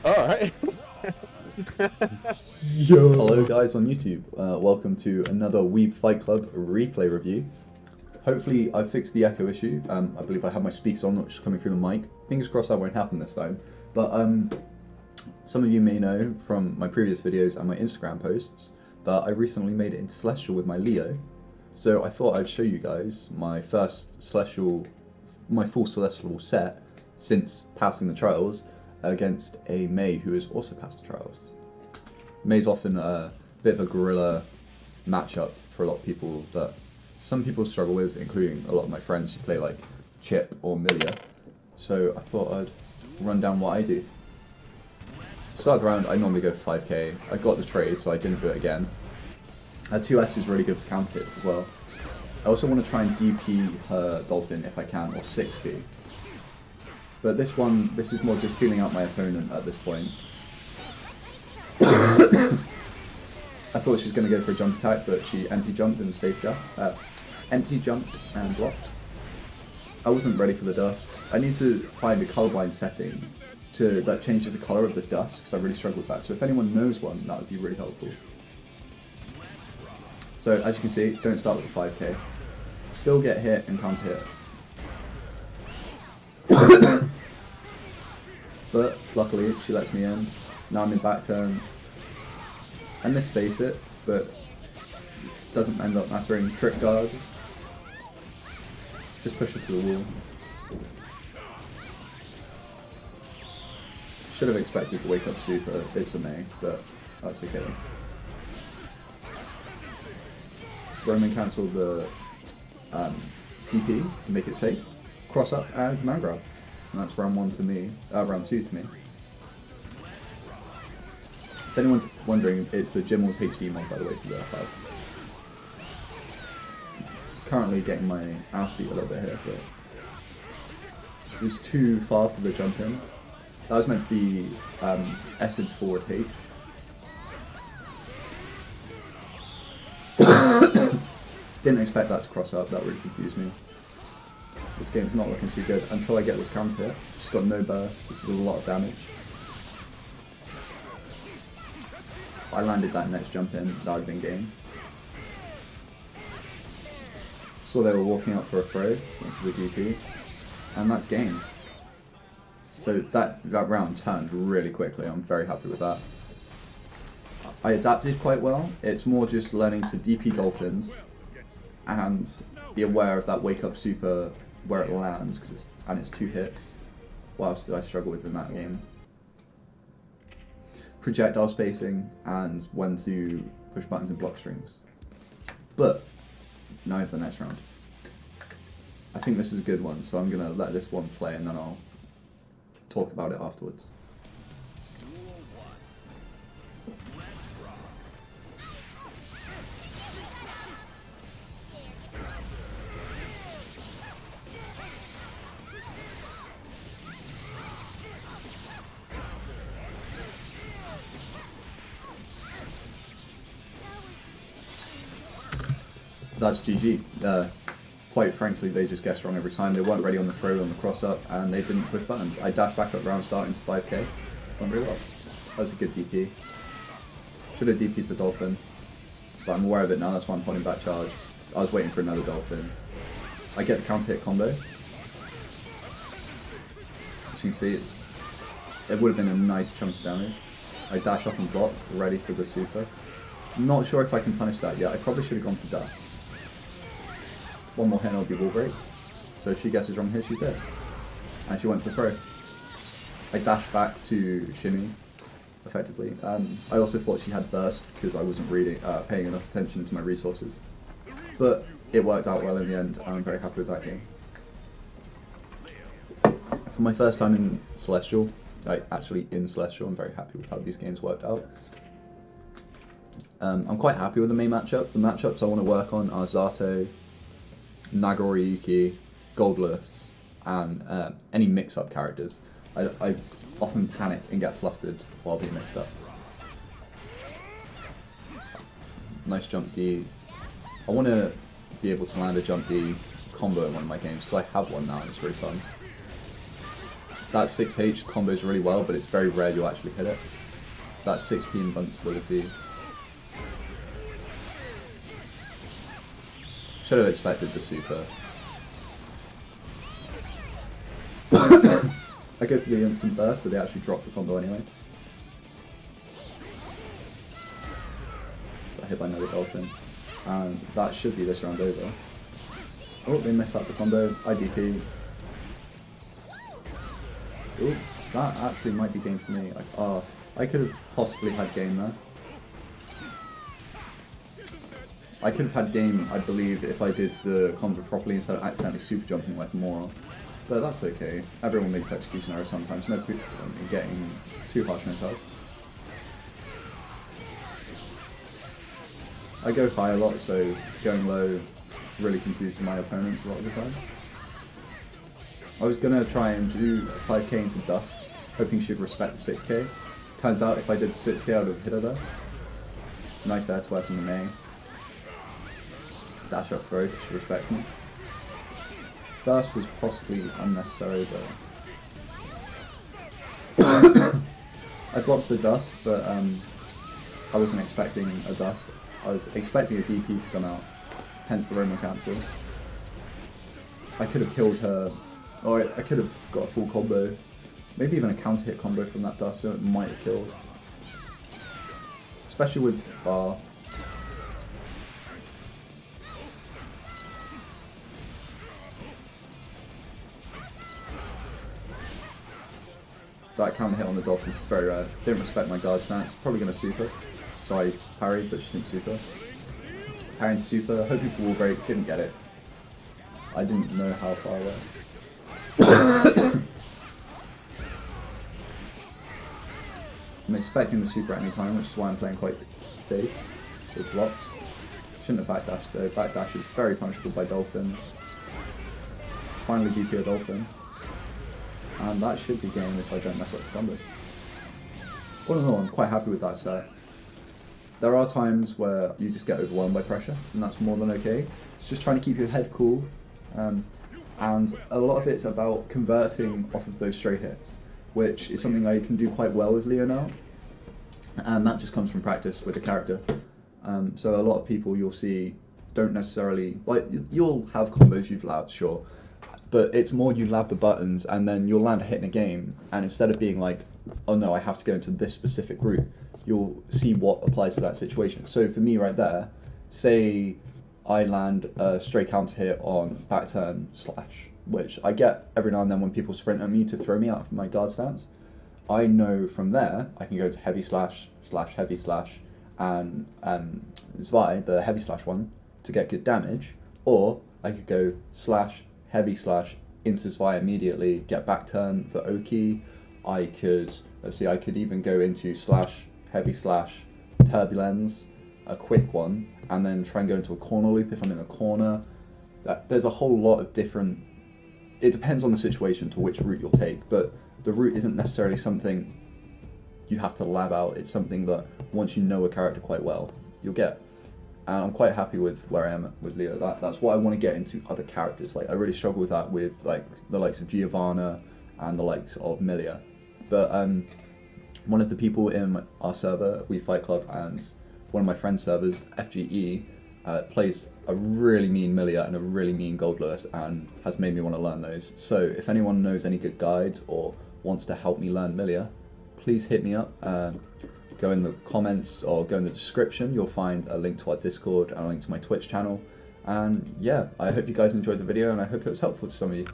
Alright. Yo. Hello guys on YouTube, welcome to another Weeb Fight Club replay review. Hopefully I fixed the echo issue. I believe I have my speakers on, not just coming through the mic. Fingers crossed that won't happen this time. But some of you may know from my previous videos and my Instagram posts that I recently made it into Celestial with my Leo. So I thought I'd show you guys my first Celestial, my full Celestial set since passing the trials against a Mei who has also passed the trials. Mei's often a bit of a guerrilla matchup for a lot of people that some people struggle with, including a lot of my friends who play like Chip or Milia. So I thought I'd run down what I do. Start the round, I normally go for 5k. I got the trade, so I didn't do it again. 2S is really good for counter hits as well. I also want to try and DP her Dolphin if I can, or 6p. But this is more just feeling out my opponent at this point. I thought she was going to go for a jump attack, but she empty jumped and safe jump. Empty jumped and blocked. I wasn't ready for the dust. I need to find a colorblind setting that changes the color of the dust, because I really struggle with that. So if anyone knows one, that would be really helpful. So as you can see, don't start with a 5k. Still get hit and counter hit. But luckily she lets me in. Now I'm in back turn. I misspace it, but doesn't end up mattering. Trick guard. Just push it to the wall. Should have expected to wake up super. It's a Mei, but that's okay. Roman cancelled the DP to make it safe. Cross up and command grab. And that's round 1 to me, round 2 to me. If anyone's wondering, it's the Jimmel's HD mod, by the way, for the F5. Currently getting my ass beat a little bit here, but it was too far for the jump in. That was meant to be S forward H. Didn't expect that to cross up, that really confused me. This game's not looking too good until I get this counter hit. She's got no burst, this is a lot of damage. If I landed that next jump in, that would have been game. So they were walking up for a throw, went for the DP, and that's game. So that round turned really quickly, I'm very happy with that. I adapted quite well. It's more just learning to DP Dolphins and be aware of that wake up super where it lands, and it's 2 hits. What else did I struggle with in that game? Projectile spacing and when to push buttons and block strings. But now for the next round. I think this is a good one, so I'm gonna let this one play and then I'll talk about it afterwards. That's GG. Quite frankly, they just guessed wrong every time. They weren't ready on the throw, on the cross up, and they didn't push buttons. I dashed back up round start into 5k. Went really well. That was a good DP. Should have DP'd the Dolphin, but I'm aware of it now, that's why I'm holding back charge. I was waiting for another Dolphin. I get the counter hit combo. As you can see, it would have been a nice chunk of damage. I dash up and block, ready for the super. I'm not sure if I can punish that yet. I probably should have gone for dust. One more hit and I'll be wall break. So if she guesses wrong here, she's dead. And she went for throw. I dashed back to shimmy, effectively. I also thought she had burst because I wasn't paying enough attention to my resources. But it worked out well in the end, and I'm very happy with that game. For my first time in Celestial, like actually in Celestial, I'm very happy with how these games worked out. I'm quite happy with the main matchup. The matchups I want to work on are Zato, Nagoriyuki, Goldless, and any mix-up characters. I often panic and get flustered while being mixed up. Nice jump D. I want to be able to land a jump D combo in one of my games, because I have one now and it's really fun. that 6H combos really well, but it's very rare you'll actually hit it. That 6P invincibility. Should have expected the super. I go for the instant burst, but they actually drop the combo anyway. Got hit by another dolphin. And that should be this round over. Oh, they messed up the combo. IDP. Oh, that actually might be game for me. I could have possibly had game there. I could have had game, I believe, if I did the combo properly instead of accidentally super jumping like a moron. But that's okay. Everyone makes execution errors sometimes. No point in getting too harsh on yourself. I go high a lot, so going low really confuses my opponents a lot of the time. I was gonna try and do 5k into Dust, hoping she'd respect the 6k. Turns out if I did the 6k, I would have hit her there. Nice air to from the May. Dash up throw, she respects me. Dust was possibly unnecessary, but I blocked the Dust, but I wasn't expecting a Dust. I was expecting a DP to come out, hence the Roman cancel. I could have killed her, or I could have got a full combo, maybe even a counter hit combo from that Dust, so it might have killed. Especially with bar. That counter hit on the Dolphin is very rare. Didn't respect my guard stance. Probably going to super. So I parried, but she didn't super. Parrying super, hoping for wall break, didn't get it. I didn't know how far away. I'm expecting the super at any time, which is why I'm playing quite safe with blocks. Shouldn't have backdashed though. Backdash is very punishable by Dolphin. Finally DP a Dolphin. And that should be game if I don't mess up the combo. All in all, I'm quite happy with that set. There are times where you just get overwhelmed by pressure, and that's more than okay. It's just trying to keep your head cool, and a lot of it's about converting off of those straight hits, which is something I can do quite well with Leo now, and that just comes from practice with the character. So a lot of people you'll see don't necessarily, like, you'll have combos you've labbed, sure, but it's more you lab the buttons and then you'll land a hit in a game, and instead of being like, oh no, I have to go into this specific route, you'll see what applies to that situation. So for me right there, say I land a straight counter hit on back turn slash, which I get every now and then when people sprint at me to throw me out of my guard stance. I know from there I can go to heavy slash, heavy slash, and Zwei, the heavy slash one, to get good damage, or I could go slash, heavy slash, into Zwei immediately, get back turn for Oki. I could, let's see, I could even go into slash, heavy slash, turbulence, a quick one, and then try and go into a corner loop if I'm in a corner. There's a whole lot of different, it depends on the situation to which route you'll take, but the route isn't necessarily something you have to lab out. It's something that once you know a character quite well, you'll get. And I'm quite happy with where I am with Leo. That's what I want to get into other characters. Like, I really struggle with that with like the likes of Giovanna and the likes of Milia. But one of the people in our server, We Fight Club, and one of my friends' servers, FGE, plays a really mean Milia and a really mean Gold Lewis, and has made me want to learn those. So if anyone knows any good guides or wants to help me learn Milia, please hit me up. Go in the comments or go in the description. You'll find a link to our Discord and a link to my Twitch channel. And yeah, I hope you guys enjoyed the video, and I hope it was helpful to some of you.